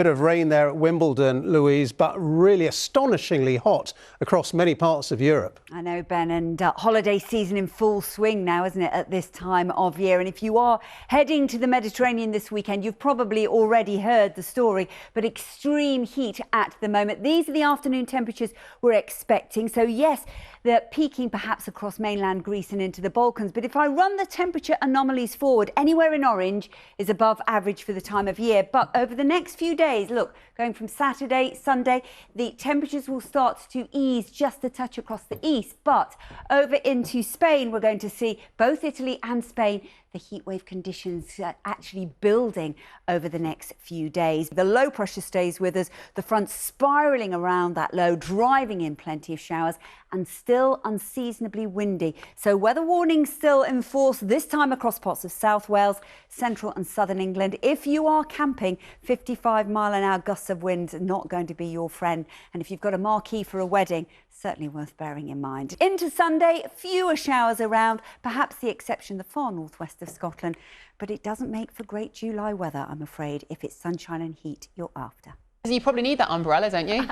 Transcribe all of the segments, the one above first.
Bit of rain there at Wimbledon, Louise, but really astonishingly hot across many parts of Europe. I know, Ben, and holiday season in full swing now, isn't it, at this time of year? And if you are heading to the Mediterranean this weekend, you've probably already heard the story, but extreme heat at the moment. These are the afternoon temperatures we're expecting. So, yes, they're peaking perhaps across mainland Greece and into the Balkans. But if I run the temperature anomalies forward, anywhere in orange is above average for the time of year. But over the next few days, look, going from Saturday, Sunday, the temperatures will start to ease just a touch across the east. But over into Spain, we're going to see both Italy and Spain, the heatwave conditions actually building over the next few days. The low pressure stays with us, the front spiralling around that low, driving in plenty of showers and still unseasonably windy. So weather warnings still in force, this time across parts of South Wales, central and southern England. If you are camping, 55-mile-an-hour gusts of wind not going to be your friend. And if you've got a marquee for a wedding, certainly worth bearing in mind. Into Sunday, fewer showers around, perhaps the exception the far northwest of Scotland, but it doesn't make for great July weather, I'm afraid, if it's sunshine and heat you're after. You probably need that umbrella, don't you?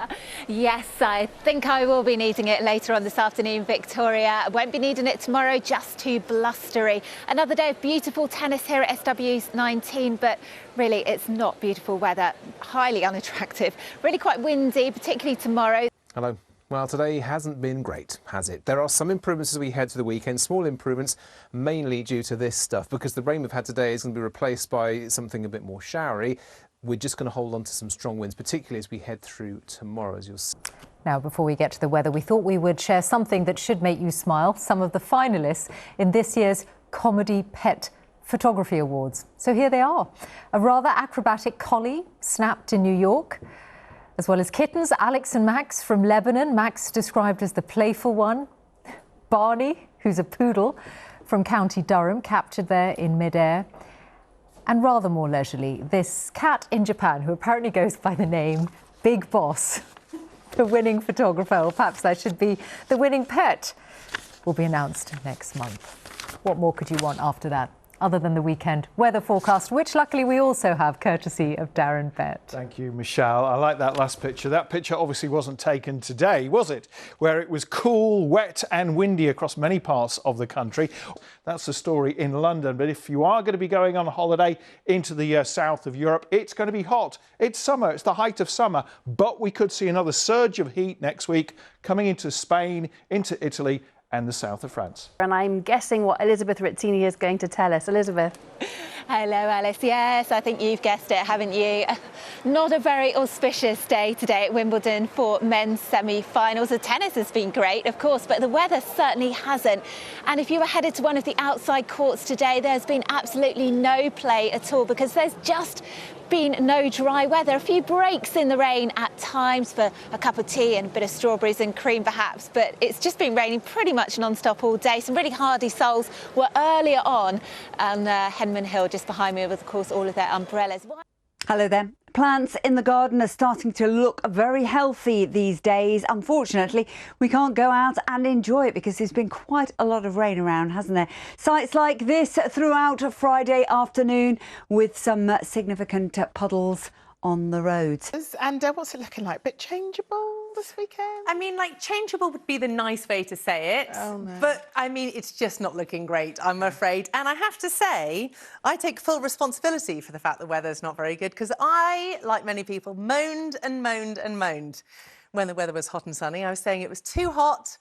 Yes, I think I will be needing it later on this afternoon, Victoria. I won't be needing it tomorrow, just too blustery. Another day of beautiful tennis here at SW's 19, but really it's not beautiful weather, highly unattractive, really quite windy, particularly tomorrow. Hello. Well, today hasn't been great, has it? There are some improvements as we head to the weekend, small improvements, mainly due to this stuff, because the rain we've had today is going to be replaced by something a bit more showery. We're just going to hold on to some strong winds, particularly as we head through tomorrow, as you'll see. Now, before we get to the weather, we thought we would share something that should make you smile, some of the finalists in this year's Comedy Pet Photography Awards. So here they are. A rather acrobatic collie snapped in New York. As well as kittens, Alex and Max from Lebanon. Max described as the playful one. Barney, who's a poodle from County Durham, captured there in midair. And rather more leisurely, this cat in Japan, who apparently goes by the name Big Boss, the winning photographer, or perhaps that should be the winning pet, will be announced next month. What more could you want after that? Other than the weekend weather forecast, which luckily we also have courtesy of Darren Bett. Thank you, Michelle. I like that last picture. That picture obviously wasn't taken today, was it? Where it was cool, wet and windy across many parts of the country. That's the story in London. But if you are going to be going on a holiday into the south of Europe, it's going to be hot. It's summer. It's the height of summer. But we could see another surge of heat next week coming into Spain, into Italy and the south of France. And I'm guessing what Elizabeth Rizzini is going to tell us. Elizabeth. Hello, Alice. Yes, I think you've guessed it, haven't you? Not a very auspicious day today at Wimbledon for men's semi-finals. The tennis has been great, of course, but the weather certainly hasn't. And if you were headed to one of the outside courts today, there's been absolutely no play at all because there's just been no dry weather. A few breaks in the rain at times for a cup of tea and a bit of strawberries and cream perhaps, but it's just been raining pretty much non-stop all day. Some really hardy souls were earlier on Henman Hill just behind me with, of course, all of their umbrellas. Hello there. Plants in the garden are starting to look very healthy these days. Unfortunately, we can't go out and enjoy it because there's been quite a lot of rain around, hasn't there? Sights like this throughout Friday afternoon with some significant puddles on the roads. And what's it looking like? A bit changeable this weekend? I mean, like, changeable would be the nice way to say it. Oh, no. But, I mean, it's just not looking great, I'm afraid. And I have to say, I take full responsibility for the fact the weather's not very good because I, like many people, moaned and moaned and moaned when the weather was hot and sunny. I was saying it was too hot.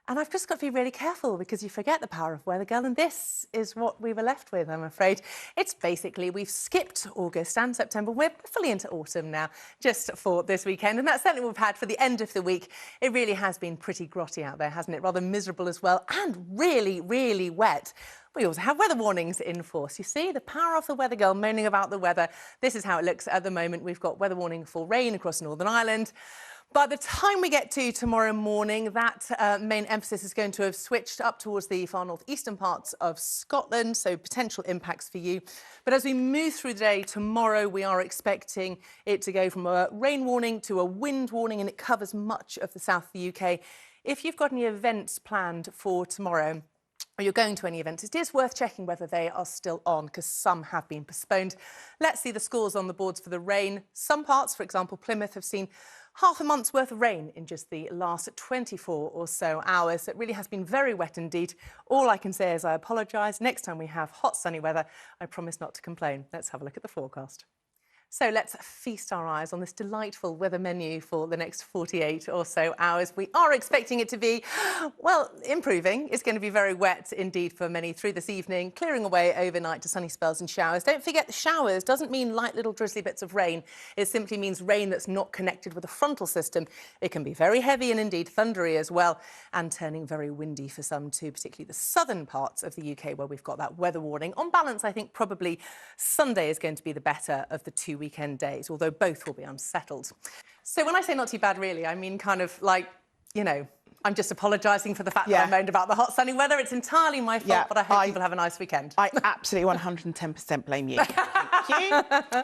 And I've just got to be really careful because you forget the power of weather, girl. And this is what we were left with, I'm afraid. It's basically, we've skipped August and September. We're fully into autumn now, just for this weekend. And that's certainly what we've had for the end of the week. It really has been pretty grotty out there, hasn't it? Rather miserable as well, and really, really wet. We also have weather warnings in force. You see, the power of the weather girl moaning about the weather. This is how it looks at the moment. We've got weather warning for rain across Northern Ireland. By the time we get to tomorrow morning, that main emphasis is going to have switched up towards the far northeastern parts of Scotland, so potential impacts for you. But as we move through the day tomorrow, we are expecting it to go from a rain warning to a wind warning, and it covers much of the south of the UK. If you've got any events planned for tomorrow, or you're going to any events, it is worth checking whether they are still on, because some have been postponed. Let's see the scores on the boards for the rain. Some parts, for example, Plymouth, have seen half a month's worth of rain in just the last 24 or so hours. It really has been very wet indeed. All I can say is I apologise. Next time we have hot, sunny weather, I promise not to complain. Let's have a look at the forecast. So let's feast our eyes on this delightful weather menu for the next 48 or so hours. We are expecting it to be, well, improving. It's going to be very wet indeed for many through this evening, clearing away overnight to sunny spells and showers. Don't forget, the showers doesn't mean light little drizzly bits of rain. It simply means rain that's not connected with a frontal system. It can be very heavy and indeed thundery as well, and turning very windy for some too, particularly the southern parts of the UK where we've got that weather warning. On balance, I think probably Sunday is going to be the better of the two weekend days, although both will be unsettled. So when I say not too bad, really, I mean kind of like, you know, I'm just apologising for the fact that I moaned about the hot sunny weather. It's entirely my fault, but I hope people have a nice weekend. I absolutely 110% blame you. Thank you.